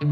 ఇలా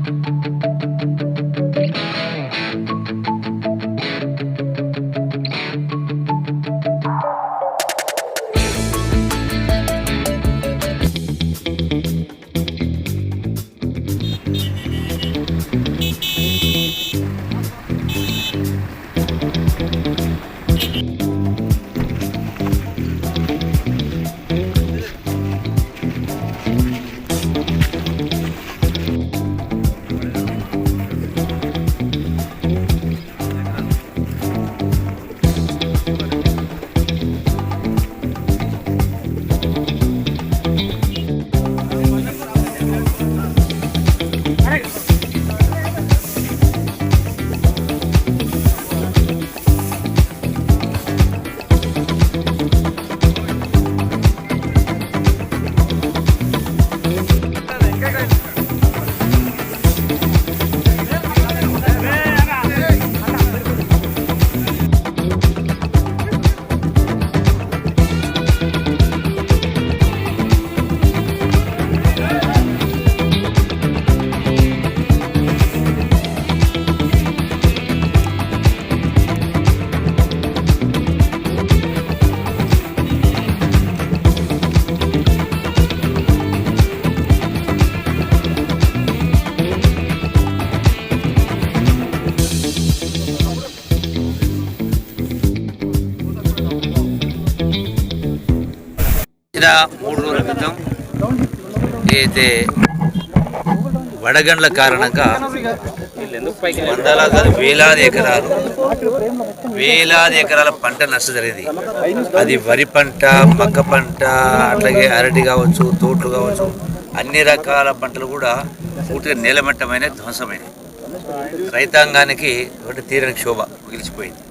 3 రోజుల క్రితం అయితే వడగండ్ల కారణంగా వందలాది వేలాది ఎకరాల పంట నష్టం జరిగింది. అది వరి పంట, మక్క పంట, అట్లాగే అరటి కావచ్చు, తోటలు కావచ్చు, అన్ని రకాల పంటలు కూడా పూర్తిగా నేలమట్టమైన ధ్వంసమైనవి. రైతాంగానికి ఒకటి తీరని క్షోభ మిగిలిచిపోయింది.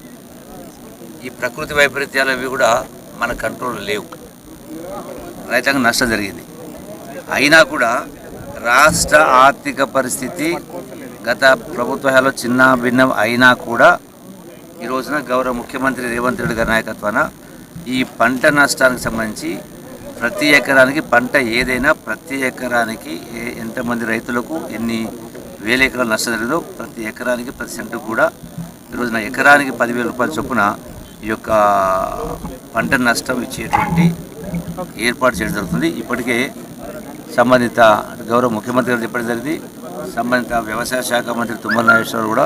ఈ ప్రకృతి వైపరీత్యాలు అవి కూడా మన కంట్రోల్లో లేవు. రైతాంగం నష్టం జరిగింది. అయినా కూడా రాష్ట్ర ఆర్థిక పరిస్థితి గత ప్రభుత్వాలలో చిన్న భిన్నం అయినా కూడా ఈ రోజున గౌరవ ముఖ్యమంత్రి రేవంత్ రెడ్డి గారి నాయకత్వాన ఈ పంట నష్టానికి సంబంధించి ప్రతి ఎకరానికి పంట ఏదైనా ప్రతి ఎకరానికి ఎంతమంది రైతులకు ఎన్ని వేల ఎకరాలు నష్టం జరిగిందో ప్రతి ఎకరానికి ప్రతి సెంటు కూడా ఈ రోజున ఎకరానికి 10,000 రూపాయల చొప్పున ఈ యొక్క పంట నష్టం ఇచ్చేటువంటి ఏర్పాటు చేయడం జరుగుతుంది. ఇప్పటికే సంబంధిత గౌరవ ముఖ్యమంత్రి గారు చెప్పడం జరిగింది. సంబంధిత వ్యవసాయ శాఖ మంత్రి తుమ్మల నాగేశ్వరరావు కూడా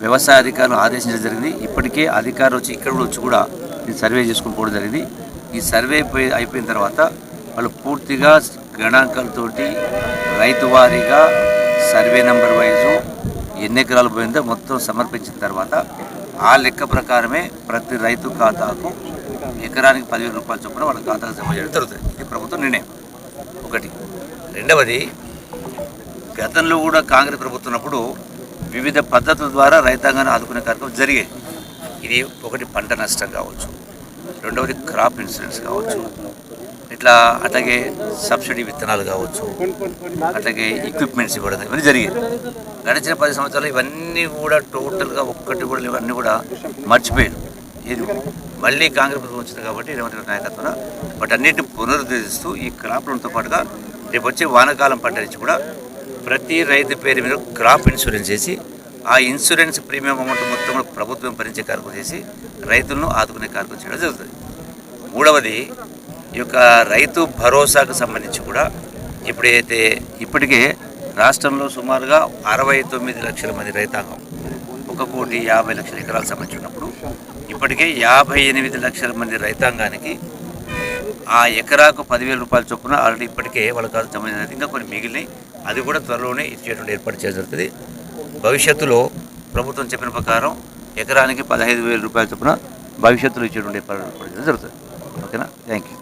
వ్యవసాయ అధికారులను ఆదేశించడం జరిగింది. ఇప్పటికే అధికారులు వచ్చి ఇక్కడ వచ్చి కూడా ఇది సర్వే చేసుకుని పోవడం జరిగింది. ఈ సర్వే అయిపోయిన తర్వాత వాళ్ళు పూర్తిగా గణాంకాలతోటి రైతు వారీగా సర్వే నెంబర్ వైజు ఎన్ని ఎకరాలు పోయిందో మొత్తం సమర్పించిన తర్వాత ఆ లెక్క ప్రకారమే ప్రతి రైతు ఖాతాకు ఎకరానికి 10,000 రూపాయల చొప్పున వాళ్ళ ఖాతాకు జమ చేయడం జరుగుతుంది. ఇది ప్రభుత్వం నిర్ణయం. ఒకటి. రెండవది, గతంలో కూడా కాంగ్రెస్ ప్రభుత్వం ఉన్నప్పుడు వివిధ పద్ధతుల ద్వారా రైతాంగాన్ని ఆదుకునే కార్యక్రమం జరిగాయి. ఇది ఒకటి పంట నష్టం కావచ్చు, రెండవది క్రాప్ ఇన్సూరెన్స్ కావచ్చు, ఇట్లా అట్లాగే సబ్సిడీ విత్తనాలు కావచ్చు, అట్లాగే ఎక్విప్మెంట్స్ ఇవ్వడం ఇవన్నీ జరిగాయి. గడిచిన 10 సంవత్సరాలు ఇవన్నీ కూడా టోటల్గా ఒక్కటి కూడా ఇవన్నీ కూడా మర్చిపోయారు. ఇది మళ్ళీ కాంగ్రెస్ ప్రభుత్వం వచ్చింది కాబట్టి రేవంత్ రెడ్డి నాయకత్వంలో వాటన్నిటిని పునరుద్ధరిస్తూ ఈ క్రాప్లతో పాటుగా రేపు వచ్చే వానాకాలం పంట నుంచి కూడా ప్రతి రైతు పేరు మీద క్రాప్ ఇన్సూరెన్స్ చేసి ఆ ఇన్సూరెన్స్ ప్రీమియం అమౌంట్ మొత్తం కూడా ప్రభుత్వం భరించే కార్యక్రమం చేసి రైతులను ఆదుకునే కార్యక్రమం చేయడం జరుగుతుంది. మూడవది, ఈ యొక్క రైతు భరోసాకు సంబంధించి కూడా ఇప్పటికే రాష్ట్రంలో సుమారుగా 69 లక్షల మంది రైతాంగం 1,50,00,000 ఎకరాలకు సంబంధించి ఉన్నప్పుడు ఇప్పటికే 58 లక్షల మంది రైతాంగానికి ఆ ఎకరాకు 10,000 రూపాయల చొప్పున ఆల్రెడీ ఇప్పటికే వాళ్ళ కాదు సంబంధించిన ఇంకా కొన్ని మిగిలినాయి. అది కూడా త్వరలోనే ఇచ్చేటువంటి ఏర్పాటు చేయడం జరుగుతుంది. భవిష్యత్తులో ప్రభుత్వం చెప్పిన ప్రకారం ఎకరానికి 15,000 రూపాయల చొప్పున భవిష్యత్తులో ఇచ్చేటువంటి ఏర్పాటు జరుగుతుంది. ఓకేనా? Thank you.